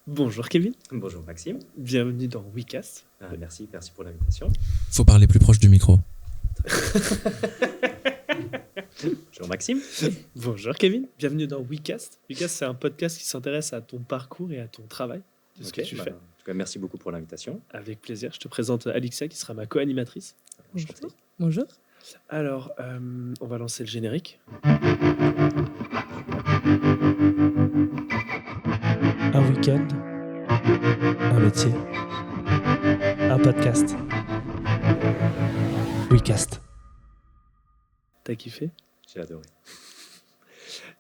Bonjour Kevin, Bonjour Maxime. bienvenue dans WeCast. Merci pour l'invitation. Faut parler plus proche du micro. Bonjour Maxime. Bonjour Kevin, bienvenue dans WeCast. WeCast, c'est un podcast qui s'intéresse à ton parcours et à ton travail, de ce que tu fais. En tout cas, merci beaucoup pour l'invitation. Avec plaisir, je te présente Alixia qui sera ma co-animatrice. Enchanté. Bonjour. Alors, on va lancer le générique. Un week-end, un métier, un podcast. WeCast. T'as kiffé? J'ai adoré.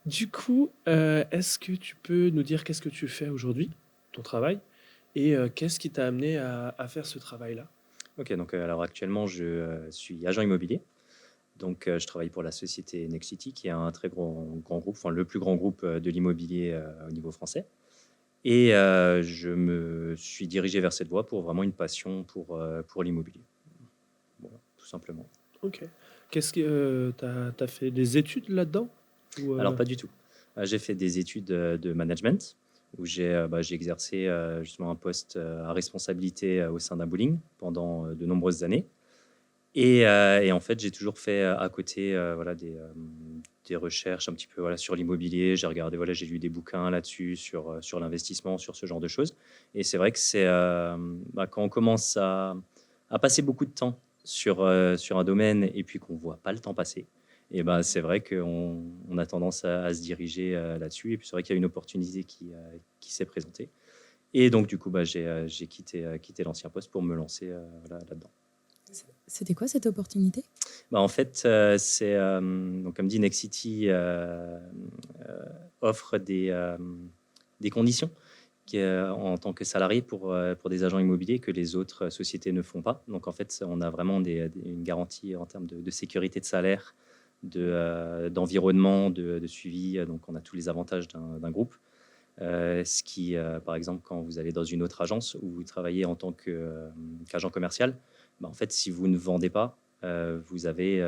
Du coup, est-ce que tu peux nous dire qu'est-ce que tu fais aujourd'hui, ton travail, et qu'est-ce qui t'a amené à faire ce travail-là? Ok, donc alors actuellement, je suis agent immobilier. Donc, je travaille pour la société Nexity, qui est un très grand groupe, enfin le plus grand groupe de l'immobilier au niveau français. Et je me suis dirigé vers cette voie pour vraiment une passion pour l'immobilier. Voilà, tout simplement. Ok. Qu'est-ce que t'as fait des études là-dedans? Ou, Alors, pas du tout. J'ai fait des études de management où j'ai exercé justement un poste à responsabilité au sein d'un bowling pendant de nombreuses années. Et en fait, j'ai toujours fait à côté voilà, des recherches un petit peu voilà, sur l'immobilier. J'ai regardé, voilà, j'ai lu des bouquins là-dessus, sur l'investissement, sur ce genre de choses. Et c'est vrai que c'est quand on commence à passer beaucoup de temps sur un domaine et puis qu'on ne voit pas le temps passer, et ben, c'est vrai qu'on a tendance à se diriger là-dessus. Et puis c'est vrai qu'il y a une opportunité qui s'est présentée. Et donc, du coup, j'ai quitté l'ancien poste pour me lancer voilà, là-dedans. C'était quoi cette opportunité? En fait, c'est donc comme dit Nexity offre des conditions en tant que salarié pour des agents immobiliers que les autres sociétés ne font pas. Donc en fait, on a vraiment une garantie en termes de sécurité de salaire, d'environnement, de suivi. Donc on a tous les avantages d'un groupe. Ce qui, par exemple, quand vous allez dans une autre agence où vous travaillez en tant qu'agent commercial, en fait, si vous ne vendez pas, vous avez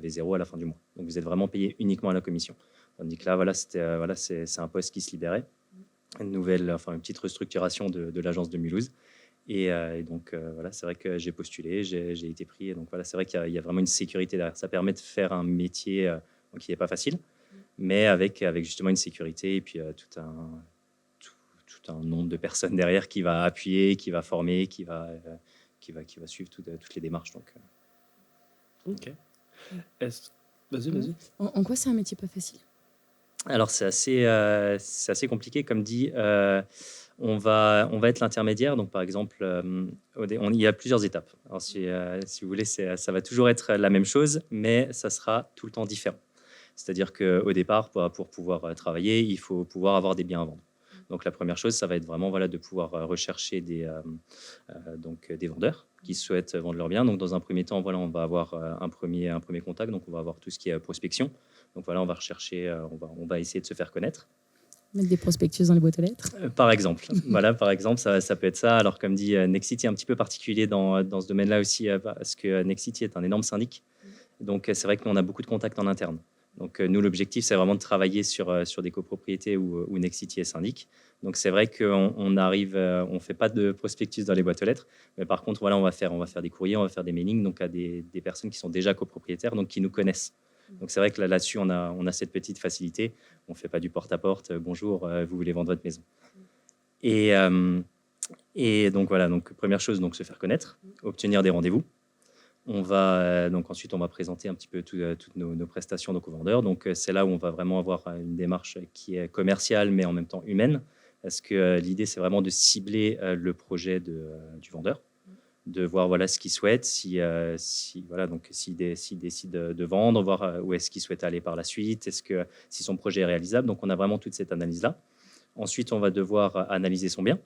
zéro à la fin du mois. Donc, vous êtes vraiment payé uniquement à la commission. Tandis que là, voilà, c'est un poste qui se libérait. Une petite restructuration de l'agence de Mulhouse. Et donc, voilà, c'est vrai que j'ai postulé, j'ai été pris. Et donc, voilà, c'est vrai qu'il y a vraiment une sécurité derrière. Ça permet de faire un métier qui n'est pas facile, mais avec justement une sécurité et puis tout un nombre de personnes derrière qui va appuyer, qui va former, qui va suivre toutes les démarches. Donc, Ok. Vas-y. En quoi c'est un métier pas facile? alors, c'est assez compliqué. Comme dit, on va être l'intermédiaire. Donc, par exemple, il y a plusieurs étapes. Alors, si vous voulez, ça va toujours être la même chose, mais ça sera tout le temps différent. C'est-à-dire qu'au départ, pour pouvoir travailler, il faut pouvoir avoir des biens à vendre. Donc, la première chose, ça va être vraiment voilà, de pouvoir rechercher des vendeurs qui souhaitent vendre leurs biens. Donc, dans un premier temps, voilà, on va avoir un premier contact. Donc, on va avoir tout ce qui est prospection. Donc, voilà, on va rechercher, on va essayer de se faire connaître. Mettre des prospectus dans les boîtes aux lettres? Par exemple. Voilà, par exemple, ça peut être ça. Alors, comme dit, Nexity est un petit peu particulier dans ce domaine-là aussi, parce que Nexity est un énorme syndic. Donc, c'est vrai qu'on a beaucoup de contacts en interne. Donc, nous, l'objectif, c'est vraiment de travailler sur des copropriétés où Nexity est syndic. Donc, c'est vrai qu'on arrive, on ne fait pas de prospectus dans les boîtes aux lettres. Mais par contre, voilà, on va faire des courriers, on va faire des mailings donc à des personnes qui sont déjà copropriétaires, donc qui nous connaissent. Donc, c'est vrai que là-dessus, on a cette petite facilité. On ne fait pas du porte-à-porte. Bonjour, vous voulez vendre votre maison. Et donc, voilà. Donc, première chose, donc, se faire connaître, obtenir des rendez-vous. Ensuite, on va présenter un petit peu toutes nos prestations donc, aux vendeurs. Donc, c'est là où on va vraiment avoir une démarche qui est commerciale, mais en même temps humaine. Parce que l'idée, c'est vraiment de cibler le projet du vendeur, de voir voilà, ce qu'il souhaite, s'il décide de vendre, voir où est-ce qu'il souhaite aller par la suite, si son projet est réalisable. Donc, on a vraiment toute cette analyse-là. Ensuite, on va devoir analyser son bien.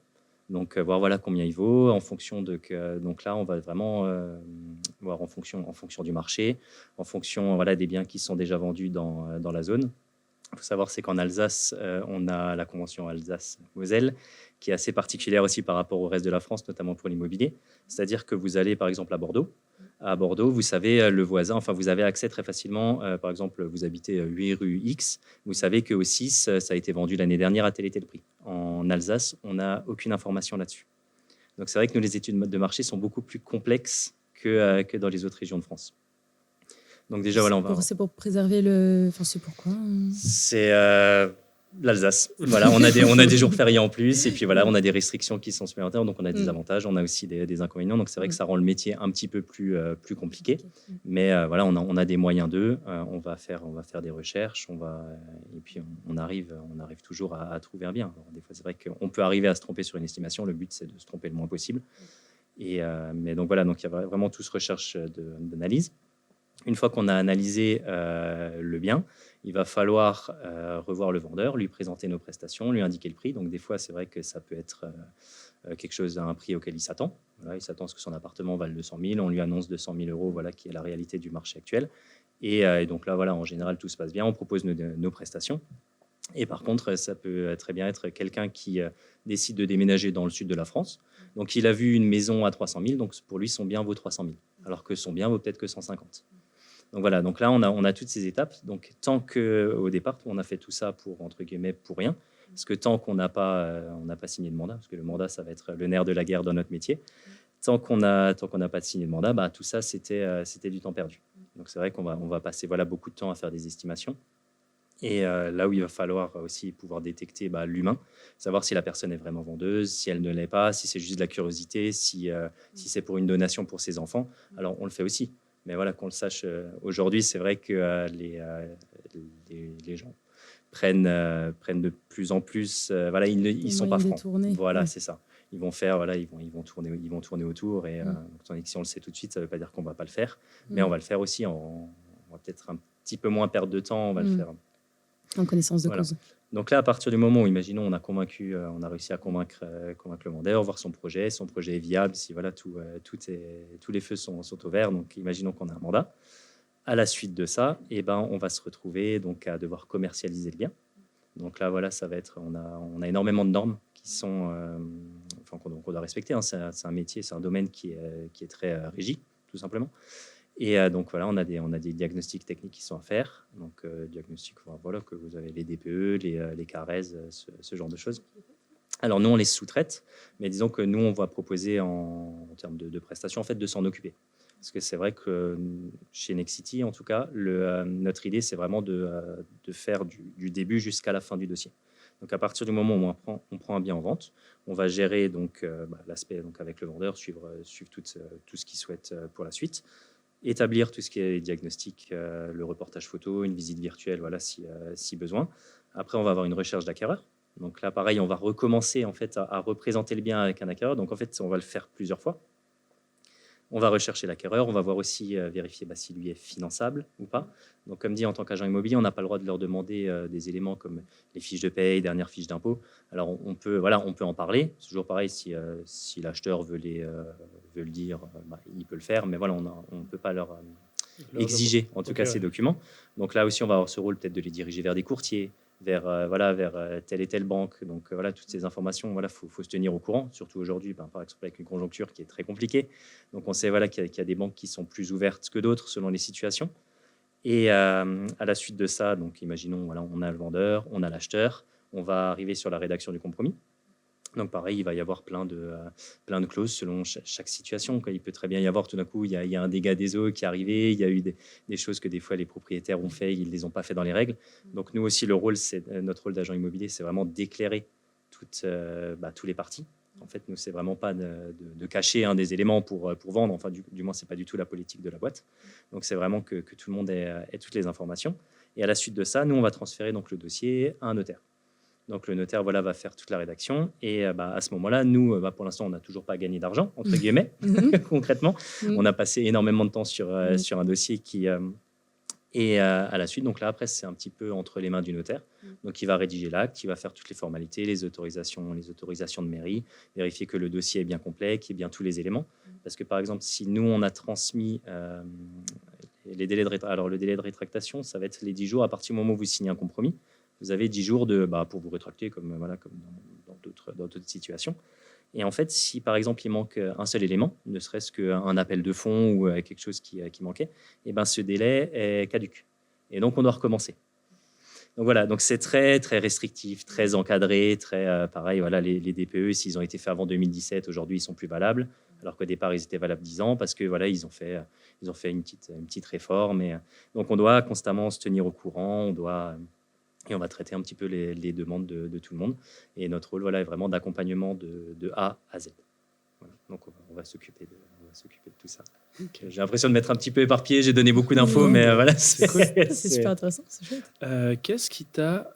Donc, voir voilà, combien il vaut en fonction donc là, on va vraiment voir en fonction du marché, en fonction voilà, des biens qui sont déjà vendus dans la zone. Il faut savoir c'est qu'en Alsace, on a la convention Alsace-Moselle qui est assez particulière aussi par rapport au reste de la France, notamment pour l'immobilier. C'est-à-dire que vous allez par exemple à Bordeaux, à Bordeaux, vous savez, le voisin, enfin, vous avez accès très facilement. Par exemple, vous habitez 8 rue X, vous savez qu'au 6, ça a été vendu l'année dernière à tel et tel prix. En Alsace, on n'a aucune information là-dessus. Donc, c'est vrai que nous, les études de marché sont beaucoup plus complexes que dans les autres régions de France. Donc, déjà, voilà, C'est pour préserver le. Enfin, c'est pourquoi C'est l'Alsace. Voilà, on a des jours fériés en plus, et puis voilà, on a des restrictions qui sont supplémentaires, donc on a des avantages, on a aussi des inconvénients. Donc c'est vrai que ça rend le métier un petit peu plus compliqué, mais voilà, on a des moyens d'eux. On va faire des recherches, et puis on arrive toujours à trouver un bien. Alors, des fois, c'est vrai qu'on peut arriver à se tromper sur une estimation. Le but, c'est de se tromper le moins possible. Mais donc voilà, donc il y a vraiment toute recherche d'analyse. Une fois qu'on a analysé le bien, il va falloir revoir le vendeur, lui présenter nos prestations, lui indiquer le prix. Donc, des fois, c'est vrai que ça peut être quelque chose à un prix auquel il s'attend. Voilà, il s'attend à ce que son appartement vale 200 000. On lui annonce 200 000 euros, voilà, qui est la réalité du marché actuel. Et donc là, voilà, en général, tout se passe bien. On propose nos prestations. Et par contre, ça peut très bien être quelqu'un qui décide de déménager dans le sud de la France. Donc, il a vu une maison à 300 000. Donc, pour lui, son bien vaut 300 000. Alors que son bien vaut peut-être que 150. Donc voilà, donc là, on a toutes ces étapes. Donc tant qu'au départ, on a fait tout ça pour, entre guillemets, pour rien, parce que tant qu'on n'a pas signé de mandat, parce que le mandat, ça va être le nerf de la guerre dans notre métier, tant qu'on n'a pas signé de mandat, tout ça, c'était du temps perdu. Donc c'est vrai qu'on va passer beaucoup de temps à faire des estimations. Et là où il va falloir aussi pouvoir détecter l'humain, savoir si la personne est vraiment vendeuse, si elle ne l'est pas, si c'est juste de la curiosité, si c'est pour une donation pour ses enfants. Alors on le fait aussi. Mais voilà, qu'on le sache, aujourd'hui, c'est vrai que les gens prennent de plus en plus. Voilà, ils sont pas francs. Voilà, c'est ça. Ils vont faire, voilà, ils vont tourner autour. Et tandis que si on le sait tout de suite, ça ne veut pas dire qu'on va pas le faire, mais on va le faire aussi. On va peut-être un petit peu moins perdre de temps. On va le faire en connaissance de cause. Donc là, à partir du moment où, imaginons, on a réussi à convaincre le vendeur, voir son projet est viable, si voilà, tous les feux sont au vert. Donc, imaginons qu'on a un mandat. À la suite de ça, on va se retrouver donc à devoir commercialiser le bien. Donc là, voilà, ça va être, on a énormément de normes qui sont, qu'on doit respecter. Hein. C'est un métier, c'est un domaine qui est très régi, tout simplement. Et donc voilà, on a des diagnostics techniques qui sont à faire. Donc diagnostics, voilà, que vous avez les DPE, les CARES, ce genre de choses. Alors nous, on les sous-traite, mais disons que nous, on va proposer en termes de prestations, en fait, de s'en occuper. Parce que c'est vrai que chez Nexity, en tout cas, notre idée, c'est vraiment de faire du début jusqu'à la fin du dossier. Donc à partir du moment où on prend un bien en vente, on va gérer donc l'aspect donc avec le vendeur, suivre tout ce qu'il souhaite pour la suite. Établir tout ce qui est diagnostic, le reportage photo, une visite virtuelle, voilà, si besoin. Après, on va avoir une recherche d'acquéreur. Donc là, pareil, on va recommencer en fait à représenter le bien avec un acquéreur. Donc en fait, on va le faire plusieurs fois. On va rechercher l'acquéreur, on va voir aussi vérifier si lui est finançable ou pas. Donc comme dit, en tant qu'agent immobilier, on n'a pas le droit de leur demander des éléments comme les fiches de paye, dernières fiches d'impôt. Alors on peut en parler. C'est toujours pareil, si l'acheteur veut le dire, il peut le faire. Mais voilà, on ne peut pas leur exiger en tout cas ces documents. Donc là aussi, on va avoir ce rôle peut-être de les diriger vers des courtiers, vers telle et telle banque. Donc voilà, toutes ces informations, voilà, faut se tenir au courant, surtout aujourd'hui, par exemple avec une conjoncture qui est très compliquée. Donc on sait qu'il y a des banques qui sont plus ouvertes que d'autres selon les situations. Et à la suite de ça, donc imaginons, voilà, on a le vendeur, on a l'acheteur, on va arriver sur la rédaction du compromis. Donc pareil, il va y avoir plein de clauses selon chaque situation. Il peut très bien y avoir tout d'un coup, il y a un dégât des eaux qui est arrivé, il y a eu des choses que des fois les propriétaires ont fait, ils ne les ont pas fait dans les règles. Donc nous aussi, notre rôle d'agent immobilier, c'est vraiment d'éclairer tous les parties. En fait, nous, c'est vraiment pas de cacher des éléments pour vendre. Enfin, du moins, c'est pas du tout la politique de la boîte. Donc c'est vraiment que tout le monde ait toutes les informations. Et à la suite de ça, nous, on va transférer donc le dossier à un notaire. Donc le notaire va faire toute la rédaction et à ce moment-là, nous, pour l'instant, on n'a toujours pas gagné d'argent, entre guillemets, concrètement. On a passé énormément de temps sur un dossier et à la suite, donc là, après, c'est un petit peu entre les mains du notaire. Donc il va rédiger l'acte, il va faire toutes les formalités, les autorisations de mairie, vérifier que le dossier est bien complet, qu'il y ait bien tous les éléments. Parce que par exemple, si nous, on a transmis les délais le délai de rétractation, ça va être les 10 jours à partir du moment où vous signez un compromis. Vous avez 10 jours pour vous rétracter, comme dans d'autres situations. Et en fait, si par exemple il manque un seul élément, ne serait-ce qu'un appel de fonds ou quelque chose qui manquait, et ben ce délai est caduc. Et donc on doit recommencer. Donc voilà, donc c'est très très restrictif, très encadré, très pareil. Voilà, les DPE, s'ils ont été faits avant 2017, aujourd'hui ils sont plus valables, alors qu'au départ ils étaient valables 10 ans parce que voilà ils ont fait une petite réforme. Et donc on doit constamment se tenir au courant, et on va traiter un petit peu les demandes de tout le monde. Et notre rôle voilà est vraiment d'accompagnement de A à Z. Voilà. Donc on va s'occuper de tout ça. Okay. J'ai l'impression de m'être un petit peu éparpillé, j'ai donné beaucoup d'infos, mais voilà. C'est cool. C'est super intéressant, c'est chouette. Qu'est-ce qui t'a...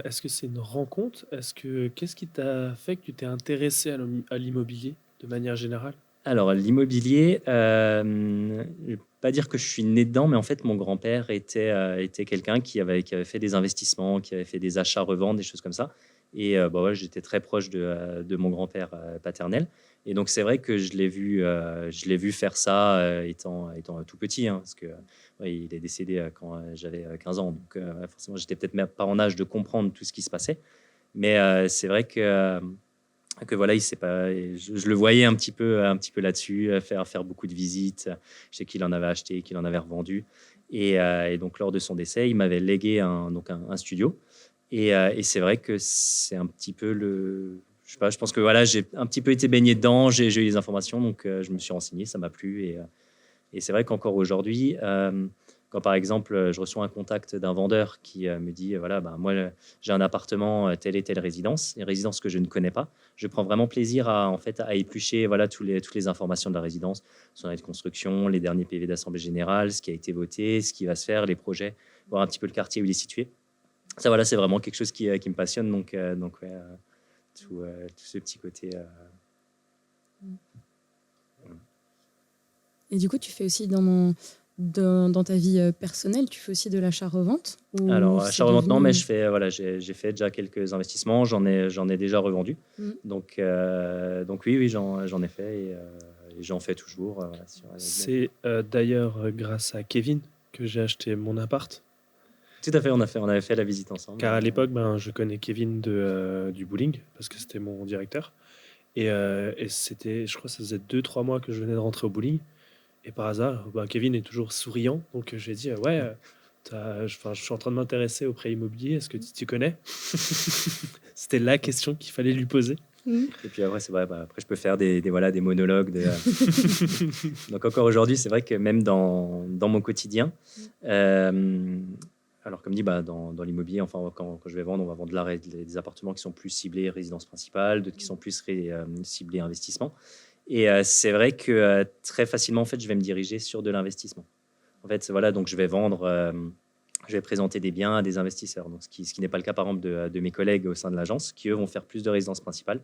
est-ce que c'est une rencontre? Qu'est-ce qui t'a fait que tu t'es intéressé à l'immobilier de manière générale? Alors, l'immobilier, je ne vais pas dire que je suis né dedans, mais en fait, mon grand-père était quelqu'un qui avait fait des investissements, qui avait fait des achats-reventes, des choses comme ça. Et ouais, j'étais très proche de mon grand-père paternel. Et donc, c'est vrai que je l'ai vu faire ça étant tout petit, hein, parce que ouais, il est décédé quand j'avais 15 ans. Donc, forcément, j'étais peut-être même pas en âge de comprendre tout ce qui se passait. Mais c'est vrai que voilà, il sait pas. Je le voyais un petit peu là-dessus, faire beaucoup de visites. Je sais qu'il en avait acheté, qu'il en avait revendu. Et donc, lors de son décès, il m'avait légué un studio. Et c'est vrai que c'est un petit peu je sais pas, je pense que voilà, j'ai un petit peu été baigné dedans, j'ai eu les informations, donc je me suis renseigné, ça m'a plu. Et c'est vrai qu'encore aujourd'hui, quand par exemple je reçois un contact d'un vendeur qui me dit voilà, moi j'ai un appartement, telle et telle résidence, une résidence que je ne connais pas, je prends vraiment plaisir à éplucher voilà toutes les informations de la résidence, son année de construction, les derniers PV d'assemblée générale, ce qui a été voté, ce qui va se faire, les projets, voir un petit peu le quartier où il est situé. Ça voilà, c'est vraiment quelque chose qui me passionne, donc ouais, tout ce petit côté. Et du coup, tu fais aussi dans ta vie personnelle, tu fais aussi de l'achat-revente? Alors, achat-revente, non, mais j'ai fait déjà quelques investissements, j'en ai déjà revendu. Donc oui, j'en ai fait et j'en fais toujours. C'est d'ailleurs grâce à Kevin que j'ai acheté mon appart. Tout à fait, on avait fait la visite ensemble. Car à l'époque, je connais Kevin du bowling, parce que c'était mon directeur. Et c'était, je crois que ça faisait 2-3 mois que je venais de rentrer au bowling. Et par hasard, Kevin est toujours souriant. Donc j'ai dit, je suis en train de m'intéresser au prêt immobilier. Est-ce que tu connais? C'était la question qu'il fallait lui poser. Et puis après, c'est vrai, après je peux faire des monologues. Donc encore aujourd'hui, c'est vrai que même dans mon quotidien, alors comme dit, dans l'immobilier, enfin quand je vais vendre, on va vendre des appartements qui sont plus ciblés résidence principale, d'autres qui sont plus ciblés investissement. Et c'est vrai que très facilement, en fait, je vais me diriger sur de l'investissement. En fait, voilà, donc je vais vendre, je vais présenter des biens à des investisseurs. Donc, ce qui n'est pas le cas, par exemple, de mes collègues au sein de l'agence, qui, eux, vont faire plus de résidence principale.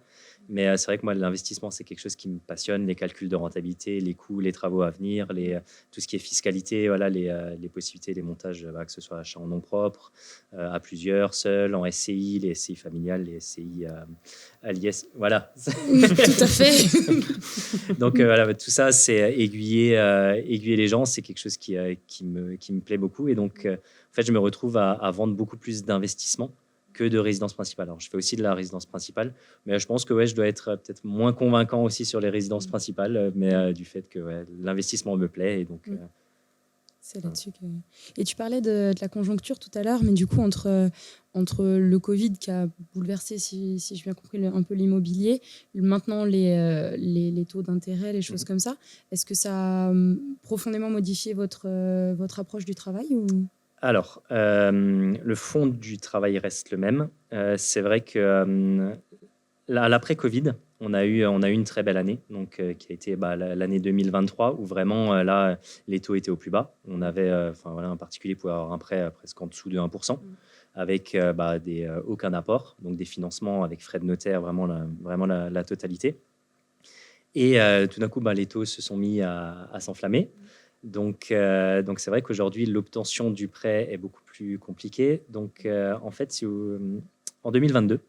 Mais c'est vrai que moi, l'investissement, c'est quelque chose qui me passionne. Les calculs de rentabilité, les coûts, les travaux à venir, tout ce qui est fiscalité, voilà, les possibilités, les montages, que ce soit achat en nom propre, à plusieurs, seul, en SCI, les SCI familiales, les SCI à l'IS. Voilà. Tout à fait. Donc, voilà, tout ça, c'est aiguiller les gens. C'est quelque chose qui me plaît beaucoup. Et donc, en fait, je me retrouve à vendre beaucoup plus d'investissements que de résidence principale. Alors, je fais aussi de la résidence principale, mais je pense que je dois être peut-être moins convaincant aussi sur les résidences principales, mais du fait que l'investissement me plaît. Et donc, c'est là-dessus que... Et tu parlais de la conjoncture tout à l'heure, mais du coup, entre le Covid qui a bouleversé, si j'ai bien compris, un peu l'immobilier, maintenant les taux d'intérêt, les choses comme ça, est-ce que ça a profondément modifié votre approche du travail ou... Alors, le fond du travail reste le même. C'est vrai que à l'après-Covid, on a eu une très belle année, donc, qui a été l'année 2023, où vraiment, là, les taux étaient au plus bas. On avait, un particulier pouvait avoir un prêt presque en dessous de 1%, avec aucun apport, donc des financements avec frais de notaire, vraiment la totalité. Et tout d'un coup, les taux se sont mis à s'enflammer. Donc c'est vrai qu'aujourd'hui, l'obtention du prêt est beaucoup plus compliquée. Donc, en fait, en 2022,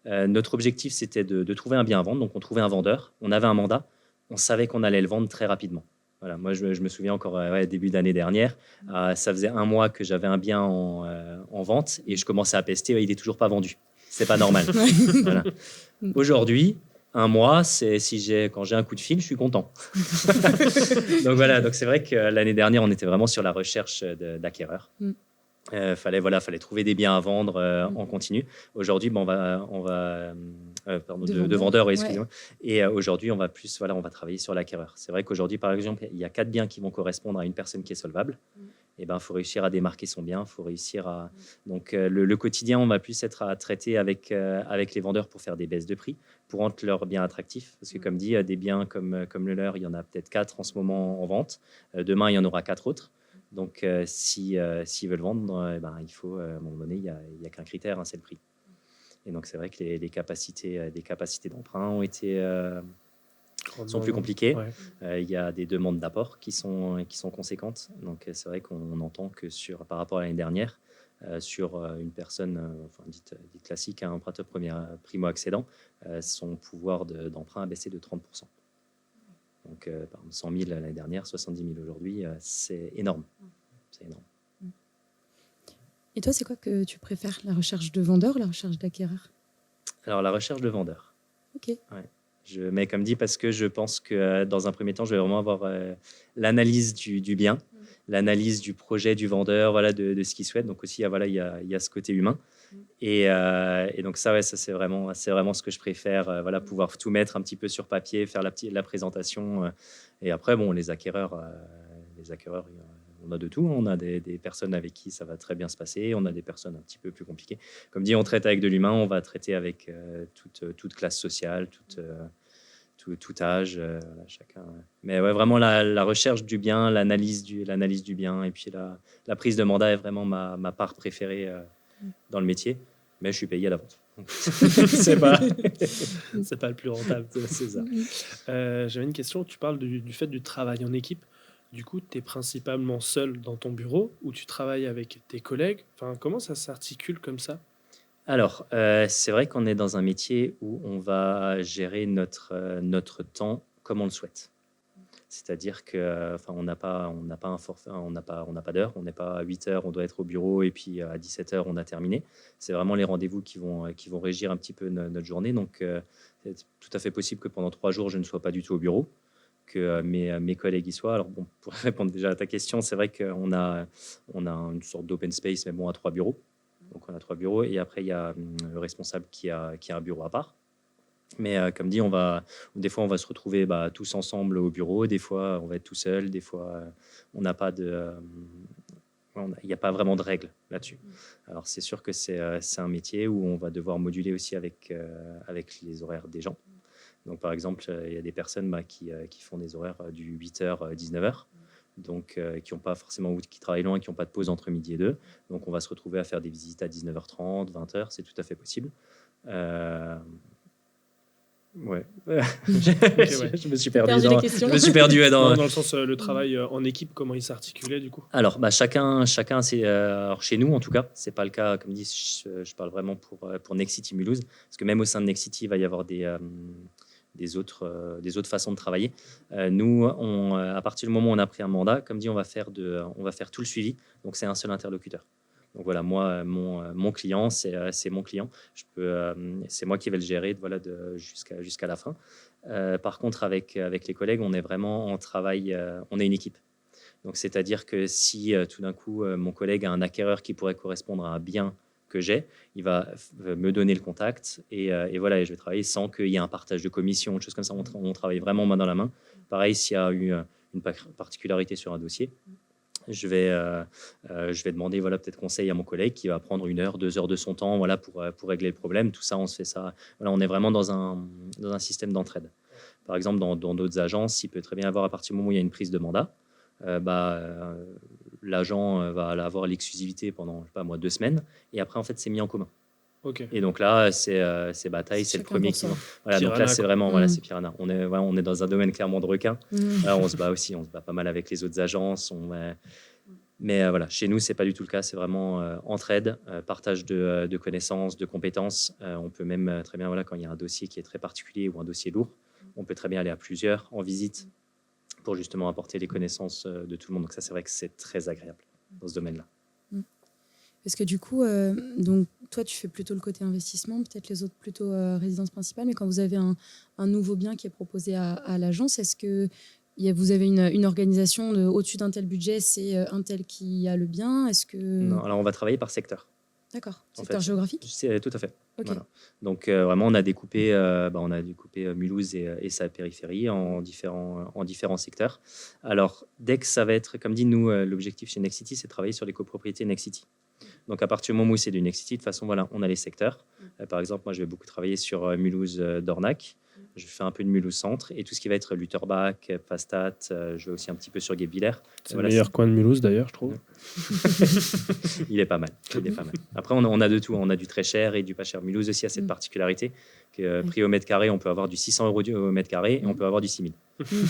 notre objectif, c'était de trouver un bien à vendre. Donc, on trouvait un vendeur, on avait un mandat, on savait qu'on allait le vendre très rapidement. Voilà, moi, je me souviens encore, début d'année dernière, ça faisait 1 mois que j'avais un bien en vente et je commençais à pester, il n'est toujours pas vendu. C'est pas normal. Voilà. Aujourd'hui, Un mois, c'est quand j'ai un coup de fil, je suis content. Donc voilà, donc c'est vrai que l'année dernière, on était vraiment sur la recherche d'acquéreurs. Fallait trouver des biens à vendre en continu. Aujourd'hui, on va pardon, de vendeurs, oui, excusez-moi. Et aujourd'hui, on va travailler sur l'acquéreur. C'est vrai qu'aujourd'hui, par exemple, il y a 4 biens qui vont correspondre à une personne qui est solvable. Et ben, faut réussir à démarquer son bien, faut réussir à. Donc, le quotidien, on va plus être à traiter avec les vendeurs pour faire des baisses de prix, pour rendre leurs biens attractifs. Parce que, comme dit, des biens comme le leur, il y en a peut-être 4 en ce moment en vente. Demain, il y en aura 4 autres. Donc, s'ils veulent vendre, il faut, à un moment donné, il n'y a qu'un critère, c'est le prix. Et donc, c'est vrai que les capacités d'emprunt ont été sont plus compliquées. Il y a des demandes d'apport qui sont conséquentes. Donc, c'est vrai qu'on entend que par rapport à l'année dernière, sur une personne dite classique, un emprunteur primo-accédant, son pouvoir d'emprunt a baissé de 30%. Donc, 100 000 l'année dernière, 70 000 aujourd'hui, c'est énorme. C'est énorme. Et toi, c'est quoi que tu préfères, la recherche de vendeur ou la recherche d'acquéreur? Alors, la recherche de vendeur. Ok. Ouais. Mais comme dit, parce que je pense que dans un premier temps, je vais vraiment avoir l'analyse du bien, l'analyse du projet du vendeur, de ce qu'il souhaite. Donc aussi, il y a ce côté humain. Et donc ça c'est vraiment ce que je préfère, pouvoir tout mettre un petit peu sur papier, faire la présentation. Et après, les acquéreurs, on a de tout. On a des personnes avec qui ça va très bien se passer. On a des personnes un petit peu plus compliquées. Comme dit, on traite avec de l'humain. On va traiter avec toute classe sociale, tout âge, chacun. Mais ouais, vraiment la recherche du bien, l'analyse du bien, et puis la prise de mandat est vraiment ma part préférée dans le métier. Mais je suis payé à l'avance. c'est pas le plus rentable, c'est ça. J'avais une question. Tu parles du fait du travail en équipe. Du coup, tu es principalement seul dans ton bureau ou tu travailles avec tes collègues? Enfin, comment ça s'articule comme ça? Alors, c'est vrai qu'on est dans un métier où on va gérer notre temps comme on le souhaite. C'est-à-dire que, on n'a pas un forfait, on n'a pas d'heure, on n'est pas à 8 heures, on doit être au bureau et puis à 17 heures, on a terminé. C'est vraiment les rendez-vous qui vont régir un petit peu notre journée. Donc, c'est tout à fait possible que pendant 3 jours, je ne sois pas du tout au bureau, que mes collègues y soient. Alors, pour répondre déjà à ta question, c'est vrai qu'on a une sorte d'open space, mais à 3 bureaux. Donc, on a 3 bureaux et après, il y a le responsable qui a un bureau à part. Mais comme dit, des fois, on va se retrouver tous ensemble au bureau. Des fois, on va être tout seul. Des fois, on n'a pas il n'y a pas vraiment de règles là-dessus. Alors, c'est sûr que c'est un métier où on va devoir moduler aussi avec les horaires des gens. Donc, par exemple, il y a des personnes qui font des horaires du 8h, 19h. Donc, qui travaillent loin, qui n'ont pas de pause entre midi et 2. Donc, on va se retrouver à faire des visites à 19h30, 20h. C'est tout à fait possible. Ouais. Je me suis perdu dans le sens le travail en équipe, comment il s'articulait du coup? Alors chacun alors chez nous en tout cas, c'est pas le cas comme dit, je parle vraiment pour Nexity Mulhouse, parce que même au sein de Nexity, il va y avoir des autres façons de travailler. Nous, à partir du moment où on a pris un mandat, comme dit, on va faire tout le suivi. Donc c'est un seul interlocuteur. Donc voilà, moi, mon client, c'est mon client. C'est moi qui vais le gérer jusqu'à la fin. Par contre, avec les collègues, on est vraiment en travail, on est une équipe. Donc c'est-à-dire que si tout d'un coup, mon collègue a un acquéreur qui pourrait correspondre à un bien que j'ai, il va me donner le contact et je vais travailler sans qu'il y ait un partage de commission, choses comme ça. On travaille vraiment main dans la main. Pareil, s'il y a eu une particularité sur un dossier, je vais demander peut-être conseil à mon collègue qui va prendre 1 heure, 2 heures de son temps pour régler le problème. Tout ça, on se fait ça. On est vraiment dans un système d'entraide. Par exemple, dans d'autres agences, il peut très bien avoir, à partir du moment où il y a une prise de mandat, l'agent va avoir l'exclusivité pendant 2 semaines et après, en fait, c'est mis en commun. Okay. Et donc là, c'est bataille, c'est le premier qui va. Voilà, donc là, c'est vraiment c'est Piranha. On est dans un domaine clairement de requin. Là, on se bat aussi, on se bat pas mal avec les autres agences. Mais chez nous, c'est pas du tout le cas. C'est vraiment entraide, partage de connaissances, de compétences. On peut même très bien, quand il y a un dossier qui est très particulier ou un dossier lourd, on peut très bien aller à plusieurs en visite pour justement apporter les connaissances de tout le monde. Donc ça, c'est vrai que c'est très agréable dans ce domaine-là. Parce que du coup, donc toi, tu fais plutôt le côté investissement, peut-être les autres plutôt résidence principale, mais quand vous avez un nouveau bien qui est proposé à l'agence, est-ce que vous avez une organisation au-dessus d'un tel budget, c'est un tel qui a le bien? Est-ce que... Non, alors on va travailler par secteur. D'accord. En Secteur fait, géographique? c'est tout à fait. Ok. Voilà. Donc vraiment, on a découpé Mulhouse et sa périphérie en différents secteurs. Alors, dès que ça va être, comme dit nous, l'objectif chez Nexity, c'est de travailler sur les copropriétés Nexity. Donc, à partir du moment où c'est du Nexity, de toute façon, voilà, on a les secteurs. Par exemple, moi, je vais beaucoup travailler sur Mulhouse-Dornac. Je fais un peu de Mulhouse Centre et tout ce qui va être Lutterbach, Pastat. Je vais aussi un petit peu sur Guebwiller. C'est le meilleur coin de Mulhouse, d'ailleurs, je trouve. Il est pas mal. Après, on a de tout. On a du très cher et du pas cher. Mulhouse aussi a cette particularité que prix au mètre carré, on peut avoir du 600 € au mètre carré et on peut avoir du 6 000.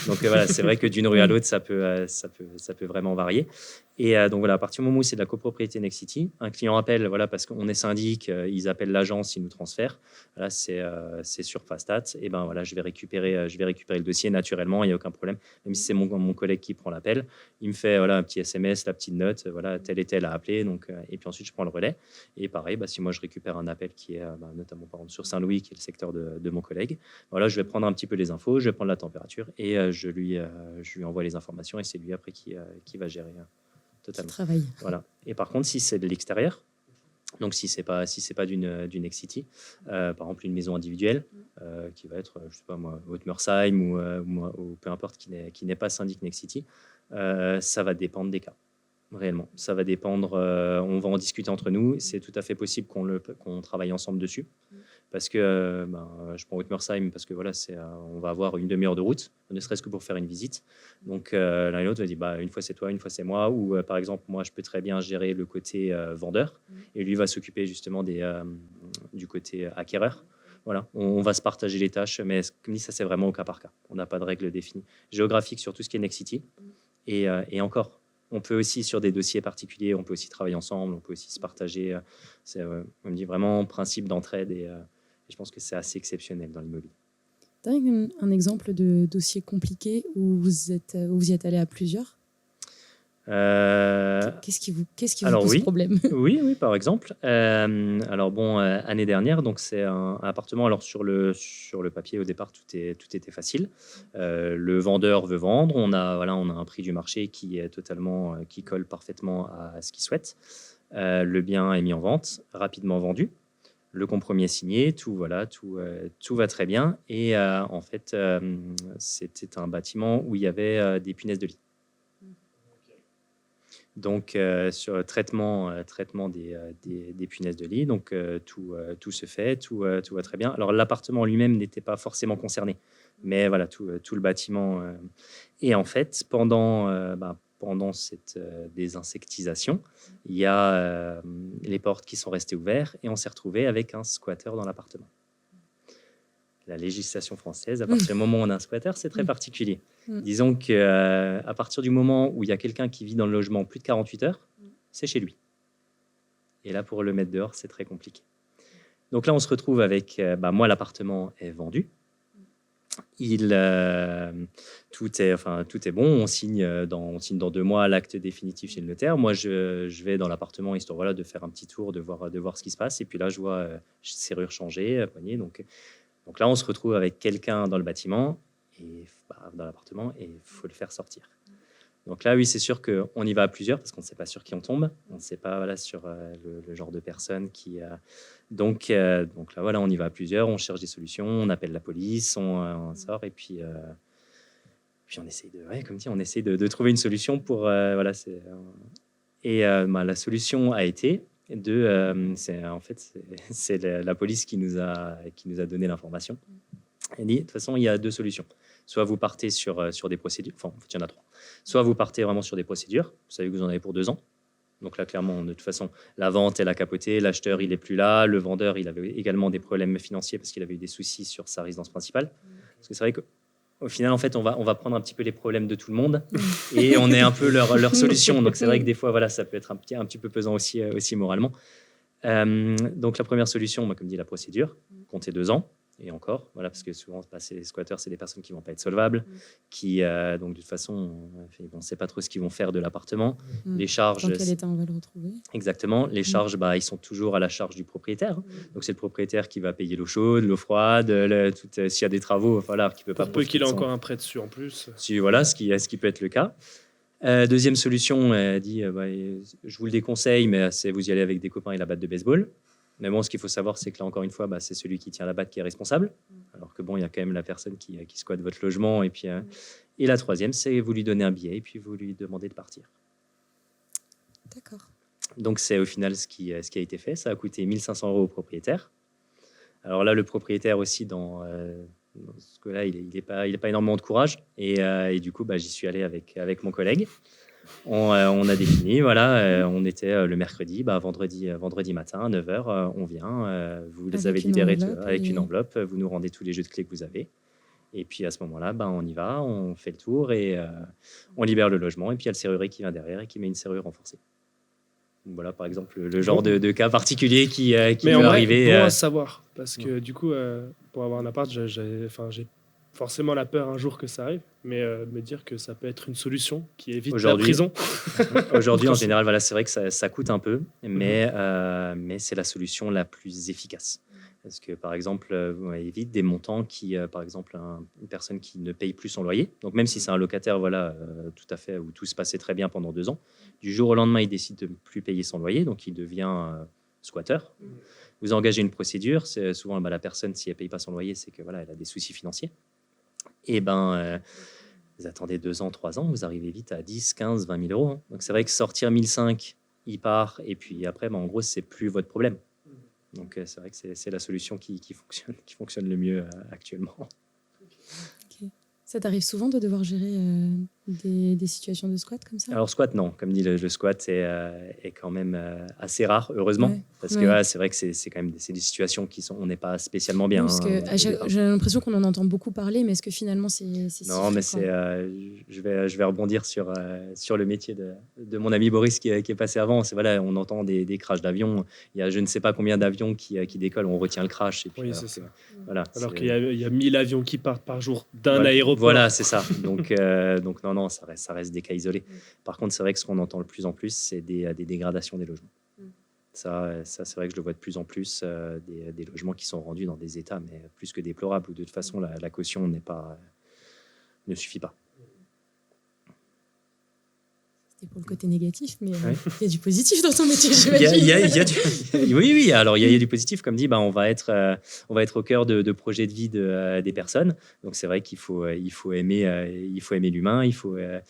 Donc voilà, c'est vrai que d'une rue à l'autre, ça peut vraiment varier. Et donc voilà, à partir du moment où c'est de la copropriété Nexity, un client appelle, voilà, parce qu'on est syndic, ils appellent l'agence, ils nous transfèrent. Là, c'est sur Fastat. Et ben voilà, je vais récupérer le dossier naturellement, il n'y a aucun problème. Même si c'est mon collègue qui prend l'appel, il me fait voilà un petit SMS, la petite note, voilà tel et tel a appelé. Donc et puis ensuite je prends le relais. Et pareil, si moi je récupère un appel qui est notamment par exemple sur Saint-Louis, qui est le secteur de mon collègue, voilà, je vais prendre un petit peu les infos, je vais prendre la température et je lui envoie les informations et c'est lui après qui va gérer totalement. Travail. Voilà. Et par contre, si c'est de l'extérieur, donc si c'est pas d'une Nexity, par exemple une maison individuelle qui va être, je sais pas moi, Haute-Mersheim ou peu importe qui n'est pas syndic Nexity, ça va dépendre des cas. Réellement, ça va dépendre. On va en discuter entre nous. C'est tout à fait possible qu'on travaille ensemble dessus. Parce que je prends Haute-Mersheim parce que voilà, on va avoir une demi-heure de route, ne serait-ce que pour faire une visite. Donc l'un et l'autre va dire une fois c'est toi, une fois c'est moi. Ou par exemple, moi je peux très bien gérer le côté vendeur et lui va s'occuper justement du côté acquéreur. Voilà, on va se partager les tâches, mais comme dit, ça c'est vraiment au cas par cas. On n'a pas de règle définie géographique sur tout ce qui est Nexity. Et encore. On peut aussi, sur des dossiers particuliers, on peut aussi travailler ensemble, on peut aussi se partager. On me dit vraiment principe d'entraide et je pense que c'est assez exceptionnel dans l'immobilier. Tu as un exemple de dossier compliqué où vous y êtes allé à plusieurs? Qu'est-ce qui vous pose problème? Oui, par exemple. Année dernière, donc c'est un appartement. Alors sur le papier au départ, tout était facile. Le vendeur veut vendre. On a un prix du marché qui colle parfaitement à ce qu'il souhaite. Le bien est mis en vente, rapidement vendu. Le compromis est signé, tout va très bien. Et en fait, c'était un bâtiment où il y avait des punaises de lit. Donc, sur le traitement des punaises de lit, donc tout se fait, tout va très bien. Alors, l'appartement lui-même n'était pas forcément concerné, mais voilà, tout le bâtiment. Et en fait, pendant cette désinsectisation, il y a les portes qui sont restées ouvertes et on s'est retrouvé avec un squatter dans l'appartement. La législation française, à partir du moment où on a un squatter, c'est très particulier. Disons qu'à partir du moment où il y a quelqu'un qui vit dans le logement plus de 48 heures, c'est chez lui. Et là, pour le mettre dehors, c'est très compliqué. Donc là, on se retrouve avec, moi, l'appartement est vendu. Tout est bon. On signe dans 2 mois l'acte définitif chez le notaire. Moi, je vais dans l'appartement histoire de faire un petit tour, de voir ce qui se passe. Et puis là, je vois serrure changée, poignée. Donc là, on se retrouve avec quelqu'un dans le bâtiment, dans l'appartement, et il faut le faire sortir. Donc là, oui, c'est sûr qu'on y va à plusieurs, parce qu'on ne sait pas sur qui on tombe. On ne sait pas sur le genre de personne qui... Donc là, on y va à plusieurs, on cherche des solutions, on appelle la police, on sort, et puis on essaye de trouver une solution pour... la solution a été... c'est la police qui nous a donné l'information. Elle dit, de toute façon, il y a 2 solutions. Soit vous partez sur des procédures, en fait, il y en a 3. Soit vous partez vraiment sur des procédures, vous savez que vous en avez pour 2 ans. Donc là, clairement, de toute façon, la vente, elle a capoté, l'acheteur, il n'est plus là, le vendeur, il avait également des problèmes financiers parce qu'il avait eu des soucis sur sa résidence principale. Parce que c'est vrai qu'au final, en fait, on va prendre un petit peu les problèmes de tout le monde et on est un peu leur solution. Donc c'est vrai que des fois, ça peut être un petit peu pesant aussi moralement. Donc la première solution, comme dit, la procédure, comptez 2 ans. Et encore, voilà, parce que souvent, les squatteurs, c'est des personnes qui ne vont pas être solvables, qui, donc de toute façon, on ne sait pas trop ce qu'ils vont faire de l'appartement. Les charges, dans quel état on va le retrouver. exactement. Les charges, ils sont toujours à la charge du propriétaire. Donc, c'est le propriétaire qui va payer l'eau chaude, l'eau froide, s'il y a des travaux, voilà, qui peut pas Pour peu qu'il ait profiter de encore un prêt dessus en plus. voilà, ce qui peut être le cas. Deuxième solution, elle dit je vous le déconseille, mais c'est vous y allez avec des copains et la batte de baseball. Mais bon, ce qu'il faut savoir, c'est que là, encore une fois, c'est celui qui tient la batte qui est responsable. Alors que bon, il y a quand même la personne qui squatte votre logement. Et puis, et la troisième, c'est vous lui donnez un billet et puis vous lui demandez de partir. D'accord. Donc, c'est au final ce qui a été fait. Ça a coûté 1 500 € au propriétaire. Alors là, le propriétaire aussi, dans ce que-là, il n'a pas énormément de courage. Et du coup, j'y suis allé avec mon collègue. On a défini, voilà, on était le mercredi, vendredi matin, à 9h, on vient, vous les avez libérés avec une enveloppe, vous nous rendez tous les jeux de clés que vous avez. Et puis à ce moment-là, on y va, on fait le tour et on libère le logement. Et puis il y a le serrurier qui vient derrière et qui met une serrure renforcée. Donc, voilà, par exemple, le genre de cas particulier qui peut arriver. Bon à savoir, parce que du coup, pour avoir un appart, j'ai forcément la peur un jour que ça arrive, mais me dire que ça peut être une solution qui évite la prison. Aujourd'hui, en général, voilà, c'est vrai que ça coûte un peu, mais c'est la solution la plus efficace. Parce que, par exemple, on évite des montants qui, par exemple, une personne qui ne paye plus son loyer, donc même si c'est un locataire, voilà, tout à fait, où tout se passait très bien pendant 2 ans, du jour au lendemain, il décide de ne plus payer son loyer, donc il devient squatteur. Vous engagez une procédure, c'est souvent la personne, si elle ne paye pas son loyer, c'est que voilà, elle a des soucis financiers. Et vous attendez 2 ans, 3 ans, vous arrivez vite à 10, 15, 20 000 €. Hein. Donc c'est vrai que sortir 1 500, il part, et puis après, en gros, c'est plus votre problème. Donc c'est vrai que c'est la solution qui fonctionne le mieux actuellement. Okay. Ça t'arrive souvent de devoir gérer des situations de squat comme ça? Alors squat, non. Comme dit, le squat est quand même assez rare, heureusement. Ouais. Parce que c'est vrai que c'est quand même des situations on n'est pas spécialement bien. Parce que j'ai l'impression qu'on en entend beaucoup parler, mais est-ce que finalement c'est non, mais je vais rebondir sur le métier de mon ami Boris qui est passé avant. Voilà, on entend des crashs d'avions. Il y a je ne sais pas combien d'avions qui décollent. On retient le crash. Et puis, oui, c'est ça. Voilà, alors qu'il y a 1000 avions qui partent par jour d'un aéroport. Voilà, c'est ça. Donc non, ça reste des cas isolés. Par contre, c'est vrai que ce qu'on entend le plus en plus, c'est des dégradations des logements. Ça, c'est vrai que je le vois de plus en plus, des logements qui sont rendus dans des états mais plus que déplorables, où de toute façon la caution ne suffit pas. C'était pour le côté négatif, mais il y a du positif dans ton métier, j'imagine. Oui, alors il y a du positif, comme dit, on va être au cœur de projets de vie des personnes. Donc c'est vrai qu'il faut aimer l'humain, comme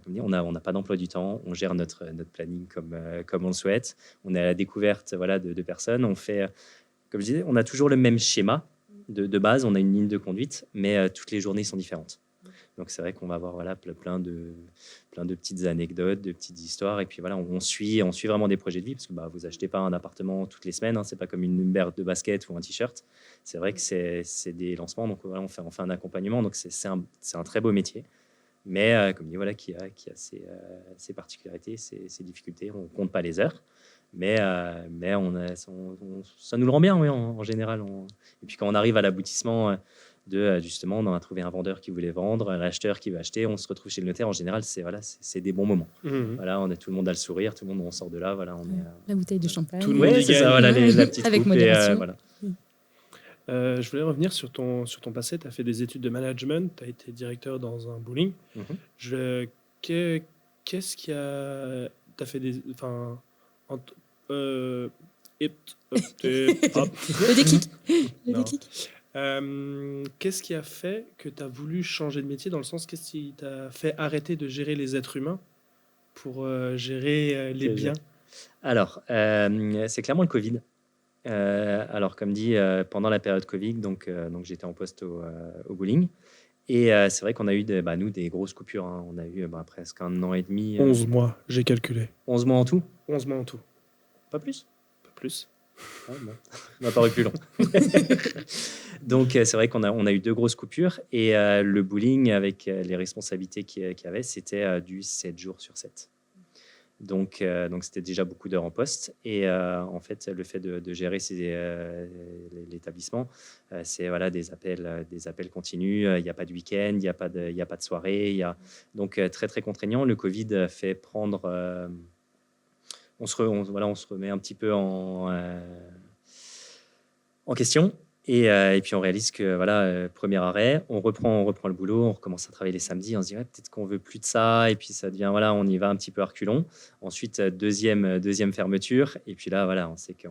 dit, on n'a pas d'emploi du temps, on gère notre planning comme on le souhaite. On est à la découverte, voilà, de personnes. On fait, comme je disais, on a toujours le même schéma de base, on a une ligne de conduite, mais toutes les journées sont différentes. Donc c'est vrai qu'on va avoir plein de petites anecdotes, de petites histoires, et puis voilà, on suit vraiment des projets de vie, parce que vous achetez pas un appartement toutes les semaines, hein, c'est pas comme une paire de baskets ou un t-shirt. C'est vrai que c'est des lancements, donc voilà, on fait un accompagnement, donc c'est un très beau métier, mais comme dit, voilà, qui a ses particularités, ses difficultés. On compte pas les heures, mais ça nous le rend bien, oui, en général. Et puis quand on arrive à l'aboutissement justement, on a trouvé un vendeur qui voulait vendre, l'acheteur qui veut acheter, on se retrouve chez le notaire. En général, c'est des bons moments. Voilà, tout le monde a le sourire, tout le monde, on sort de là, voilà, la bouteille de champagne. C'est ça, voilà, la petite avec coupe, modération. voilà. Je voulais revenir sur ton passé. Tu as fait des études de management, tu as été directeur dans un bowling. Qu'est-ce qui a... Tu as fait des... Enfin... Le déclic. Le déclic. Qu'est-ce qui a fait que tu as voulu changer de métier, dans le sens, qu'est-ce qui t'a fait arrêter de gérer les êtres humains pour gérer les biens? Alors, c'est clairement le Covid. Alors, comme dit, pendant la période Covid, donc j'étais en poste au bowling. Et c'est vrai qu'on a eu nous des grosses coupures. Hein. On a eu presque 1 an et demi. 11 mois, j'ai calculé. 11 mois en tout? 11 mois en tout. Pas plus? Pas plus. Ah, bon. On m'a paru plus long. Donc, c'est vrai qu'on a eu 2 grosses coupures. Et le bowling, avec les responsabilités qu'il y avait, c'était du 7 jours sur 7. Donc c'était déjà beaucoup d'heures en poste. Et en fait, le fait de gérer l'établissement, c'est voilà, des appels continus. Il n'y a pas de week-end, il y a pas de soirée. Donc très, très contraignant. Le Covid fait prendre... voilà, on se remet un petit peu en question. Et puis on réalise que voilà, premier arrêt, on reprend le boulot, on recommence à travailler les samedis, on se dit ouais, peut-être qu'on veut plus de ça, et puis ça devient voilà, on y va un petit peu à reculons. Ensuite deuxième fermeture, et puis là voilà, on sait que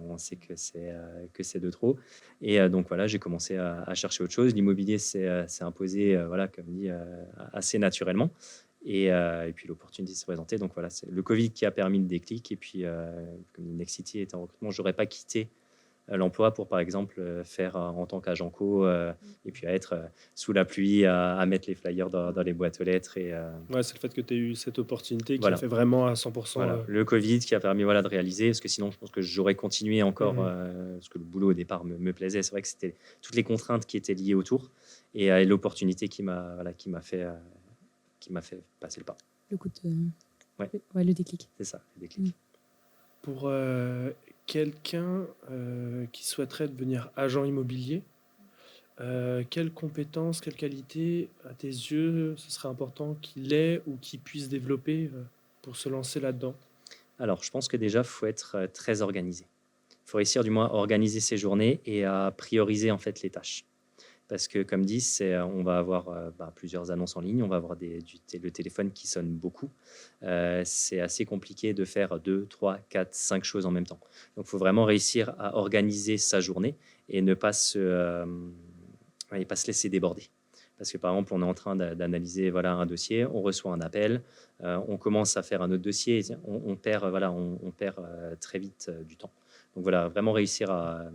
c'est de trop. Et donc voilà, j'ai commencé à chercher autre chose. L'immobilier s'est imposé voilà, comme dit assez naturellement. Et puis l'opportunité s'est présentée. Donc voilà, c'est le Covid qui a permis le déclic. Et puis comme Nexity est en recrutement, j'aurais pas quitté l'emploi pour, par exemple, faire en tant qu'agent co, et puis à être sous la pluie, à mettre les flyers dans les boîtes aux lettres. Ouais, c'est le fait que tu aies eu cette opportunité qui Voilà. a fait vraiment à 100%. Voilà. Le Covid qui a permis voilà, de réaliser, parce que sinon, je pense que j'aurais continué encore, parce que le boulot au départ me plaisait. C'est vrai que c'était toutes les contraintes qui étaient liées autour, et l'opportunité qui m'a fait passer le pas. Le coup de... Ouais. Le déclic. C'est ça, le déclic. Pour quelqu'un qui souhaiterait devenir agent immobilier, quelles compétences, quelles qualités, à tes yeux, ce serait important qu'il ait ou qu'il puisse développer pour se lancer là-dedans? Alors, je pense que déjà, il faut être très organisé. Il faut réussir du moins à organiser ses journées et à prioriser en fait les tâches. Parce que, comme dit, on va avoir plusieurs annonces en ligne, on va avoir le téléphone qui sonne beaucoup. C'est assez compliqué de faire 2, 3, 4, 5 choses en même temps. Donc, il faut vraiment réussir à organiser sa journée et ne pas se laisser déborder. Parce que, par exemple, on est en train d'analyser voilà, un dossier, on reçoit un appel, on commence à faire un autre dossier, on perd très vite du temps. Donc voilà, vraiment réussir à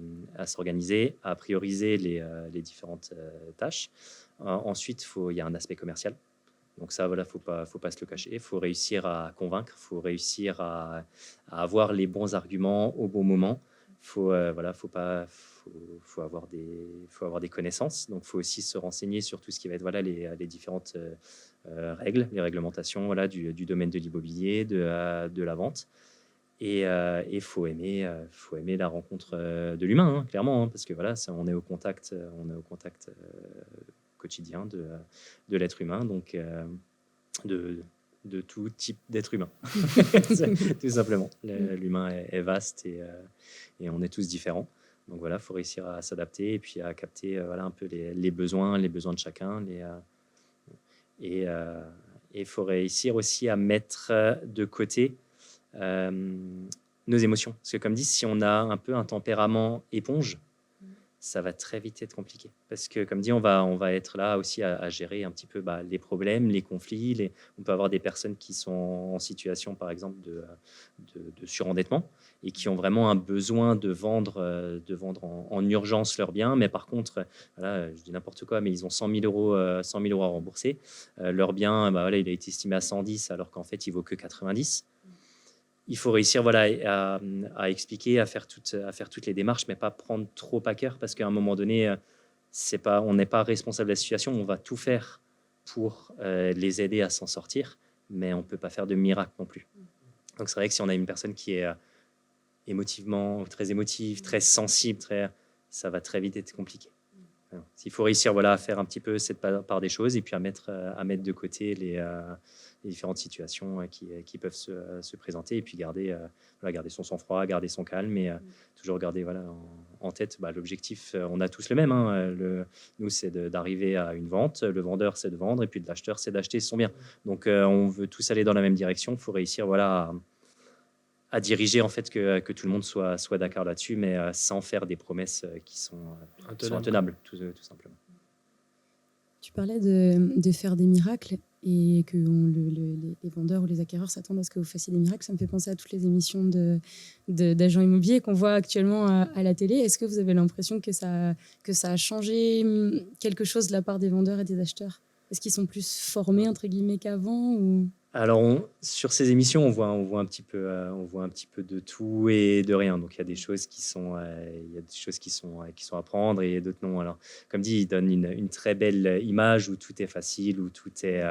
s'organiser, à prioriser les différentes tâches. Ensuite, il y a un aspect commercial. Donc ça, voilà, faut pas se le cacher. Il faut réussir à convaincre, il faut réussir à avoir les bons arguments au bon moment. Faut avoir des connaissances. Donc, il faut aussi se renseigner sur tout ce qui va être voilà, les différentes règles, les réglementations voilà, du domaine de l'immobilier, de la vente. Et il faut aimer la rencontre de l'humain, hein, clairement, hein, parce que voilà, on est au contact quotidien de l'être humain, donc de tout type d'être humain, tout simplement. L'humain est vaste et on est tous différents. Donc voilà, il faut réussir à s'adapter et puis à capter voilà, un peu les besoins de chacun. Et il faut réussir aussi à mettre de côté nos émotions. Parce que comme dit, si on a un peu un tempérament éponge, ça va très vite être compliqué. Parce que comme dit, on va être là aussi à gérer un petit peu les problèmes, les conflits. On peut avoir des personnes qui sont en situation, par exemple, de surendettement et qui ont vraiment un besoin de vendre en urgence leurs biens. Mais par contre, voilà, je dis n'importe quoi, mais ils ont 100 000 euros à rembourser. Leur bien, voilà, il a été estimé à 110 alors qu'en fait, il vaut que 90. Il faut réussir voilà, à expliquer, à faire toutes les démarches, mais pas prendre trop à cœur, parce qu'à un moment donné, on n'est pas responsable de la situation. On va tout faire pour les aider à s'en sortir, mais on ne peut pas faire de miracle non plus. Donc c'est vrai que si on a une personne qui est émotivement très émotive, très sensible, ça va très vite être compliqué. Alors, il faut réussir voilà, à faire un petit peu cette part des choses et puis à mettre de côté les différentes situations qui peuvent se présenter et puis garder son sang-froid, garder son calme et toujours garder voilà, en tête l'objectif. On a tous le même. Hein, nous, c'est d'arriver à une vente. Le vendeur, c'est de vendre et puis l'acheteur, c'est d'acheter son bien. Donc, on veut tous aller dans la même direction. Il faut réussir voilà, à diriger en fait que tout le monde soit d'accord là-dessus, mais sans faire des promesses qui sont intenables, tout simplement. Tu parlais de faire des miracles et que les vendeurs ou les acquéreurs s'attendent à ce que vous fassiez des miracles. Ça me fait penser à toutes les émissions d'agents immobiliers qu'on voit actuellement à la télé. Est-ce que vous avez l'impression que ça a changé quelque chose de la part des vendeurs et des acheteurs? Est-ce qu'ils sont plus formés entre guillemets qu'avant ou... Alors, sur ces émissions, on voit un petit peu de tout et de rien. Donc, il y a des choses qui sont à prendre et d'autres non. Alors, comme dit, ils donnent une très belle image où tout est facile, où tout est,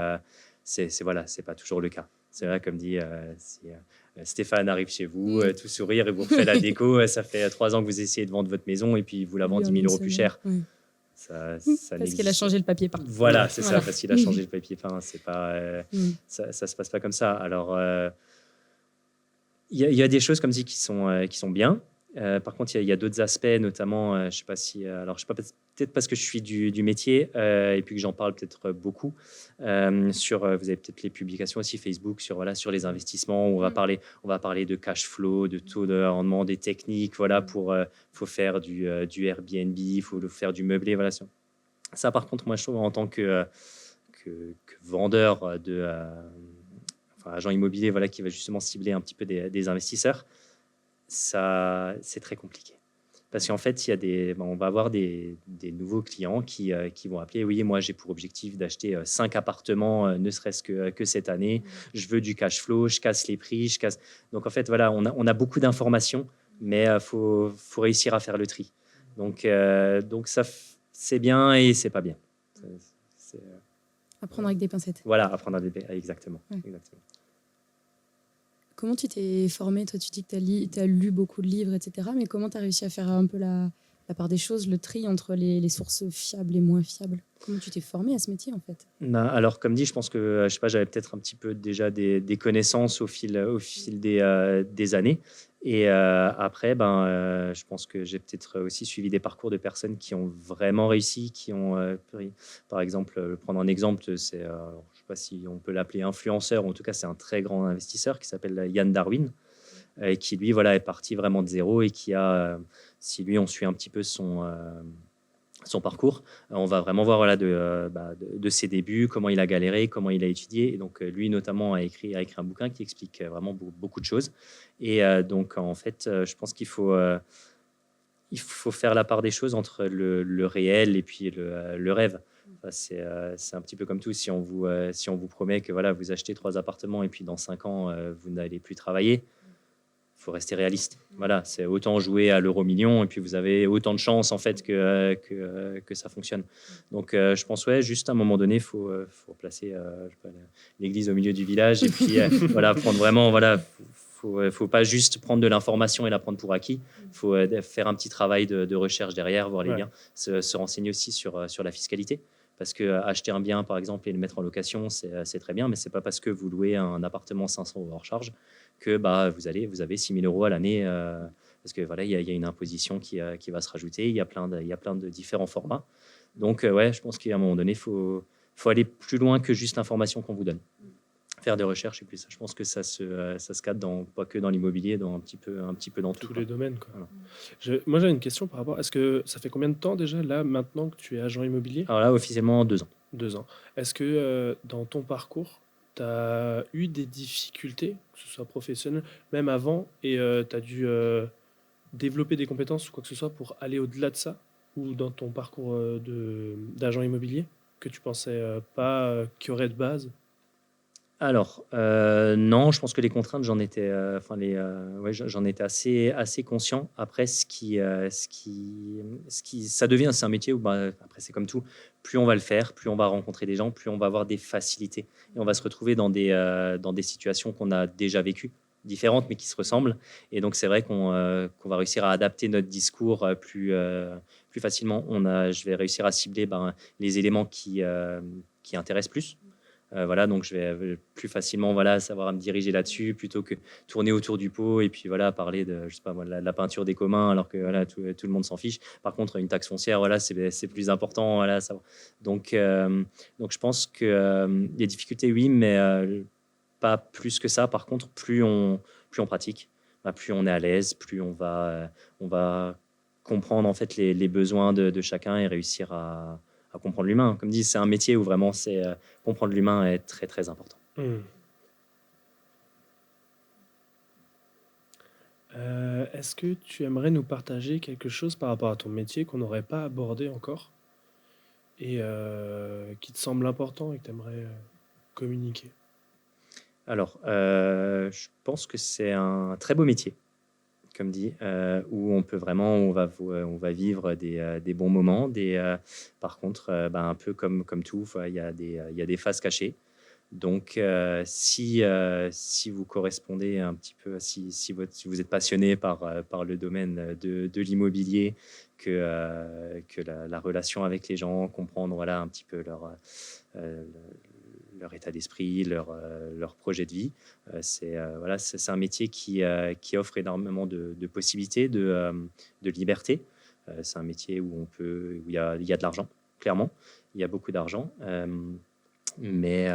c'est pas toujours le cas. C'est vrai, comme dit, Stéphane arrive chez vous, tout sourire, et vous refait la déco. Ça fait 3 ans que vous essayez de vendre votre maison et puis il vous la vend 10 000 € plus cher. Ouais. Ça Parce qu'elle a changé le papier peint. Voilà, c'est Voilà. ça, parce qu'il a changé le papier peint. C'est pas, ça se passe pas comme ça. Alors, il y a des choses comme ça qui sont bien. Par contre, il y a d'autres aspects, notamment, je sais pas si, alors je sais pas, peut-être parce que je suis du métier et puis que j'en parle peut-être beaucoup sur, vous avez peut-être les publications aussi Facebook sur les investissements. Où on va parler de cash flow, de taux de rendement, des techniques, voilà, faut faire du Airbnb, faut faire du meublé, voilà. Ça, par contre, moi, je trouve en tant que vendeur agent immobilier, voilà, qui va justement cibler un petit peu des investisseurs. Ça, c'est très compliqué. Parce qu'en fait, on va avoir des nouveaux clients qui vont appeler. Oui, moi, j'ai pour objectif d'acheter 5 appartements, ne serait-ce que cette année. Je veux du cash flow, je casse les prix. Donc, en fait, voilà, on a beaucoup d'informations, mais il faut réussir à faire le tri. Donc ça, c'est bien et c'est pas bien. Apprendre avec des pincettes. Voilà, apprendre exactement. Ouais. Exactement. Comment tu t'es formé? Toi, tu dis que tu as lu beaucoup de livres, etc. Mais comment tu as réussi à faire un peu la part des choses, le tri entre les sources fiables et moins fiables? Comment tu t'es formé à ce métier, en fait? Alors, comme dit, je pense que je sais pas, j'avais peut-être un petit peu déjà des connaissances au fil des années. Et après, je pense que j'ai peut-être aussi suivi des parcours de personnes qui ont vraiment réussi, qui ont par exemple, prendre un exemple, c'est, je sais pas si on peut l'appeler influenceur, en tout cas, c'est un très grand investisseur qui s'appelle Yann Darwin, et qui lui, voilà, est parti vraiment de zéro et qui a, si lui, on suit un petit peu son parcours, on va vraiment voir, voilà, de ses débuts, comment il a galéré, comment il a étudié. Et donc, lui, notamment, a écrit un bouquin qui explique vraiment beaucoup de choses. Et donc, en fait, je pense qu'il faut faire la part des choses entre le réel et puis le rêve. Enfin, c'est un petit peu comme tout. Si on vous promet que voilà, vous achetez 3 appartements et puis dans 5 ans, vous n'allez plus travailler, faut rester réaliste. Voilà, c'est autant jouer à l'euro-million et puis vous avez autant de chances en fait que ça fonctionne. Donc je pense juste à un moment donné, faut placer je sais pas, l'église au milieu du village et puis voilà, prendre vraiment, voilà, faut pas juste prendre de l'information et la prendre pour acquis. Faut faire un petit travail de recherche derrière, voir les biens, se renseigner aussi sur la fiscalité. Parce que acheter un bien, par exemple, et le mettre en location, c'est très bien, mais c'est pas parce que vous louez un appartement 500 € hors charge que vous avez 6 000 € à l'année. Parce que voilà, il y a une imposition qui va se rajouter. Il y a plein de différents formats. Donc je pense qu'à un moment donné, faut aller plus loin que juste l'information qu'on vous donne. Faire des recherches et puis ça, je pense que ça se cadre pas que dans l'immobilier, dans un petit peu dans tout. Tous les domaines, quoi. Voilà. Moi, j'ai une question par rapport. Est-ce que ça fait combien de temps déjà là maintenant que tu es agent immobilier? Alors là, officiellement 2 ans. 2 ans. Est-ce que dans ton parcours, tu as eu des difficultés, que ce soit professionnel, même avant, et tu as dû développer des compétences ou quoi que ce soit pour aller au-delà de ça? Ou dans ton parcours d'agent immobilier, que tu pensais pas qu'il y aurait de base? Alors, non, je pense que les contraintes, j'en étais, j'en étais assez conscient. Après, ça devient, c'est un métier où, après, c'est comme tout, plus on va le faire, plus on va rencontrer des gens, plus on va avoir des facilités. Et on va se retrouver dans des situations qu'on a déjà vécues, différentes, mais qui se ressemblent. Et donc, c'est vrai qu'on va réussir à adapter notre discours plus facilement. Je vais réussir à cibler les éléments qui intéressent plus. Voilà, donc je vais plus facilement savoir à me diriger là-dessus plutôt que tourner autour du pot et puis parler de, je sais pas moi, la peinture des communs alors que tout le monde s'en fiche. Par contre, une taxe foncière, c'est plus important. Voilà, ça. Donc je pense que les difficultés, oui, mais pas plus que ça. Par contre, plus on pratique, plus on est à l'aise, plus on va comprendre en fait les besoins de chacun et réussir à comprendre l'humain. Comme dit, c'est un métier où vraiment comprendre l'humain est très très important. Est-ce que tu aimerais nous partager quelque chose par rapport à ton métier qu'on n'aurait pas abordé encore et qui te semble important et que tu aimerais communiquer? Alors, je pense que c'est un très beau métier, comme dit, où on va vivre des bons moments. Par contre, un peu comme tout, il y a des faces cachées. Donc, si vous correspondez un petit peu, si vous êtes passionné par le domaine de l'immobilier, que la relation avec les gens, comprendre voilà, un petit peu euh, leur état d'esprit, leur projet de vie, voilà, c'est un métier qui offre énormément de possibilités, de liberté. C'est un métier où il y a de l'argent, clairement. Il y a beaucoup d'argent. Mais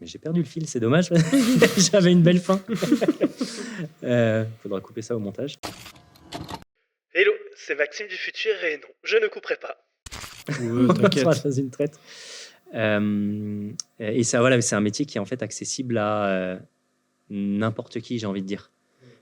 j'ai perdu le fil, c'est dommage. J'avais une belle fin. Faudra couper ça au montage. Hello, c'est Maxime du futur et non, je ne couperai pas. Ouais, t'inquiète. Ça, c'est une traite. Et ça, voilà, c'est un métier qui est en fait accessible à n'importe qui, j'ai envie de dire.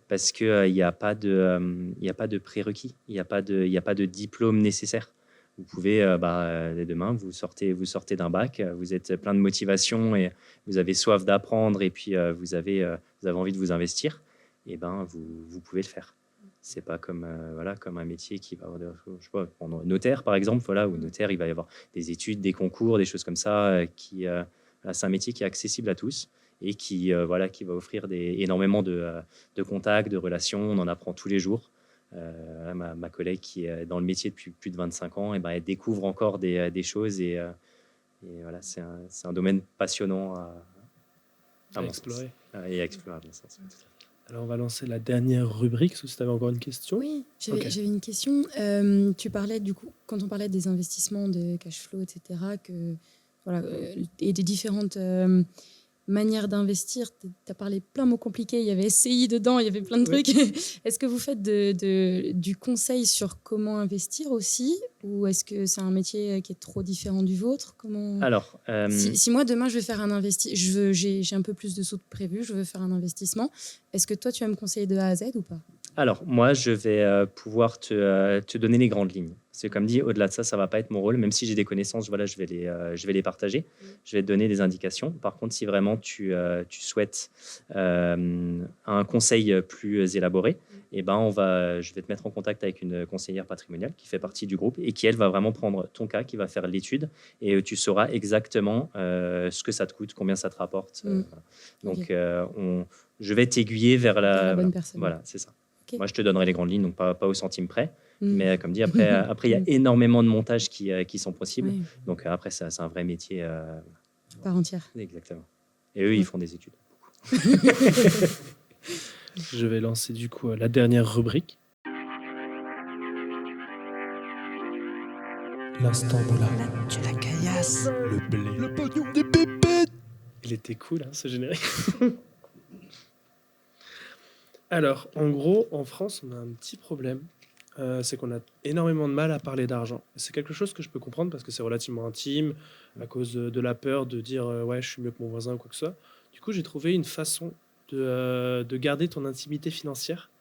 Parce qu'il n'y a pas de prérequis, il n'y a pas de diplôme nécessaire. Vous pouvez, dès demain, vous sortez d'un bac, vous êtes plein de motivation et vous avez soif d'apprendre et puis vous avez envie de vous investir, et ben vous pouvez le faire. C'est pas comme un métier qui va avoir, je sais pas, prendre notaire par exemple, voilà, où notaire il va y avoir des études, des concours, des choses comme ça, c'est un métier qui est accessible à tous et qui va offrir énormément de contacts, de relations. On en apprend tous les jours. Ma collègue qui est dans le métier depuis plus de 25 ans, et ben, elle découvre encore des choses et voilà, c'est un domaine passionnant à mon explorer. sens. Et à explorer, à mon sens. Oui, tout à fait. Alors, on va lancer la dernière rubrique, si tu avais encore une question. Oui, Ok. j'avais une question. Tu parlais du coup, quand on parlait des investissements, de cash flow, etc., et des différentes manière d'investir, tu as parlé plein de mots compliqués, il y avait SCI dedans, il y avait plein de trucs. Est-ce que vous faites du conseil sur comment investir aussi, ou est-ce que c'est un métier qui est trop différent du vôtre? Alors, si moi demain je vais faire un investissement, j'ai un peu plus de sous prévu, je veux faire un investissement, est-ce que toi tu vas me conseiller de A à Z ou pas? Alors, moi, je vais pouvoir te donner les grandes lignes. C'est comme dit, au-delà de ça, ça ne va pas être mon rôle. Même si j'ai des connaissances, voilà, je vais les partager. Je vais te donner des indications. Par contre, si vraiment tu souhaites un conseil plus élaboré, eh ben, je vais te mettre en contact avec une conseillère patrimoniale qui fait partie du groupe et qui, elle, va vraiment prendre ton cas, qui va faire l'étude et tu sauras exactement ce que ça te coûte, combien ça te rapporte. Voilà. Donc, je vais t'aiguiller vers la bonne personne. Voilà, c'est ça. Okay. Moi, je te donnerai les grandes lignes, donc pas au centime près. Mais comme dit, après, il y a énormément de montages qui sont possibles. Oui. Donc après, c'est un vrai métier. Part entière. Exactement. Et eux, ils font des études. Je vais lancer du coup la dernière rubrique. L'instant moula. La caillasse. Le blé. Le pognon des pépettes. Il était cool, hein, ce générique. Alors, en gros, en France, on a un petit problème. C'est qu'on a énormément de mal à parler d'argent. C'est quelque chose que je peux comprendre parce que c'est relativement intime, à cause de la peur de dire ouais, je suis mieux que mon voisin ou quoi que ce soit. Du coup, j'ai trouvé une façon de garder ton intimité financière,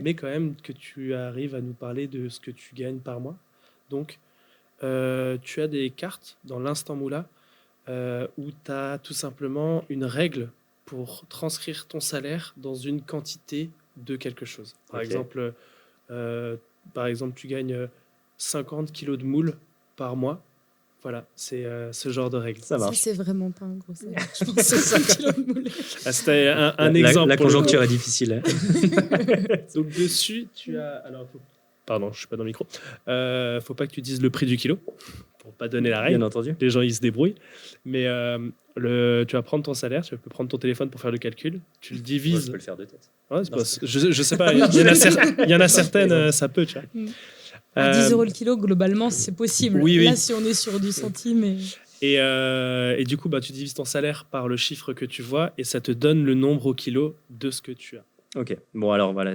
mais quand même que tu arrives à nous parler de ce que tu gagnes par mois. Donc, tu as des cartes dans l'Instant Moula où tu as tout simplement une règle pour transcrire ton salaire dans une quantité de quelque chose. Par exemple, tu gagnes 50 kilos de moules par mois. Voilà, c'est ce genre de règle. Ça marche. Ça, c'est vraiment pas un gros salaire. Je pense que 5 kilos de moules. C'était un exemple. La conjoncture est difficile. Donc dessus, tu as... Alors, pardon, je suis pas dans le micro. Faut pas que tu dises le prix du kilo pour pas donner la règle. Bien entendu. Les gens, ils se débrouillent. Mais tu vas prendre ton salaire, tu peux prendre ton téléphone pour faire le calcul. Tu le divises. Moi, je peux le faire de tête. Ouais, je sais pas. Il y en a certaines, ça peut, tu vois. À 10 € le kilo, globalement, c'est possible. Oui. Là, si on est sur du centime. Et du coup, tu divises ton salaire par le chiffre que tu vois et ça te donne le nombre au kilo de ce que tu as. Ok. Bon, alors voilà,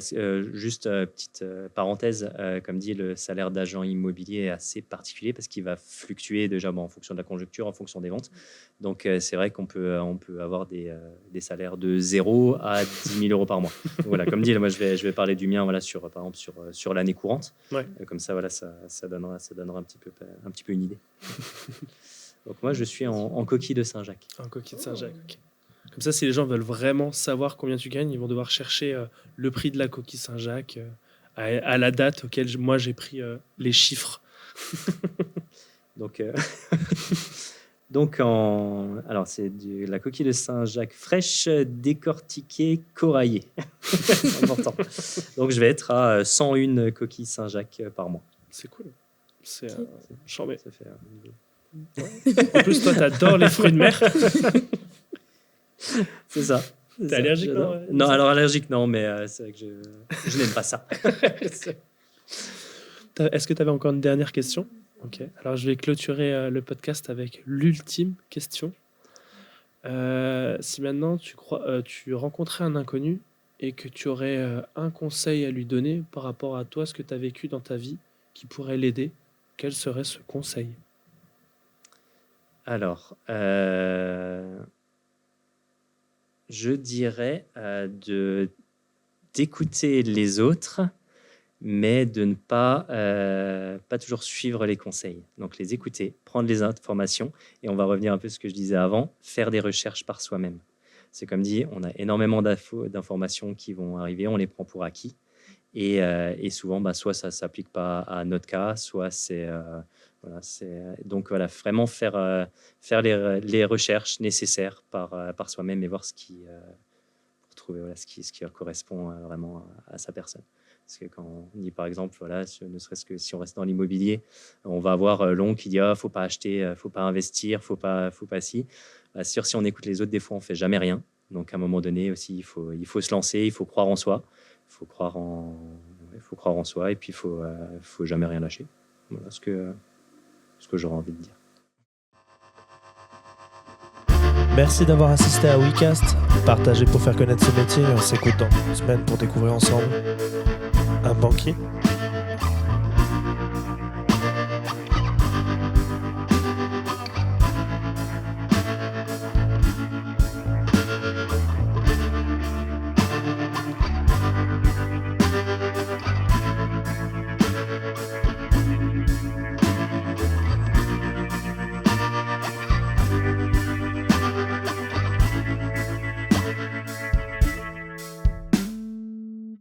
juste petite parenthèse. Comme dit, le salaire d'agent immobilier est assez particulier parce qu'il va fluctuer déjà en fonction de la conjoncture, en fonction des ventes. Donc, c'est vrai qu'on peut avoir des salaires de 0 à 10 000 € par mois. Donc, voilà, comme dit, là, moi, je vais parler du mien, voilà, par exemple, sur l'année courante. Ouais. Comme ça, voilà, ça donnera un petit peu une idée. Donc, moi, je suis en coquille de Saint-Jacques. En coquille de Saint-Jacques, ok. Comme ça, si les gens veulent vraiment savoir combien tu gagnes, ils vont devoir chercher le prix de la coquille Saint-Jacques à la date auquel moi j'ai pris les chiffres. Donc, Donc, alors c'est de la coquille de Saint-Jacques fraîche, décortiquée, coraillée. C'est important. Donc, je vais être à 101 coquilles Saint-Jacques par mois. C'est cool. C'est Ok. chambé. Ça fait, En plus, toi, t'adores les fruits de mer. c'est ça. T'es allergique, non, ouais, Non, ça. alors allergique, non, mais c'est vrai que je n'aime pas ça. Est-ce que tu avais encore une dernière question? Ok. Alors, je vais clôturer le podcast avec l'ultime question. Si maintenant tu rencontrais un inconnu et que tu aurais un conseil à lui donner par rapport à toi, ce que tu as vécu dans ta vie qui pourrait l'aider, quel serait ce conseil? Alors, je dirais d'écouter les autres, mais de ne pas toujours suivre les conseils. Donc, les écouter, prendre les informations, et on va revenir un peu à ce que je disais avant, faire des recherches par soi-même. C'est comme dit, on a énormément d'informations qui vont arriver, on les prend pour acquis, et souvent, soit ça ne s'applique pas à notre cas, soit c'est... donc voilà, vraiment faire les recherches nécessaires par soi-même et voir pour trouver ce qui correspond vraiment à sa personne. Parce que quand on dit par exemple, ne serait-ce que si on reste dans l'immobilier, on va avoir l'on qui dit faut pas acheter, faut pas investir, faut pas ci. C'est sûr, si on écoute les autres, des fois on fait jamais rien. Donc à un moment donné aussi, il faut se lancer, il faut croire en soi, il faut croire en soi et puis il faut jamais rien lâcher. Voilà ce que j'aurais envie de dire. Merci d'avoir assisté à WeCast. Partagez pour faire connaître ce métier et on s'écoute dans une semaine pour découvrir ensemble un banquier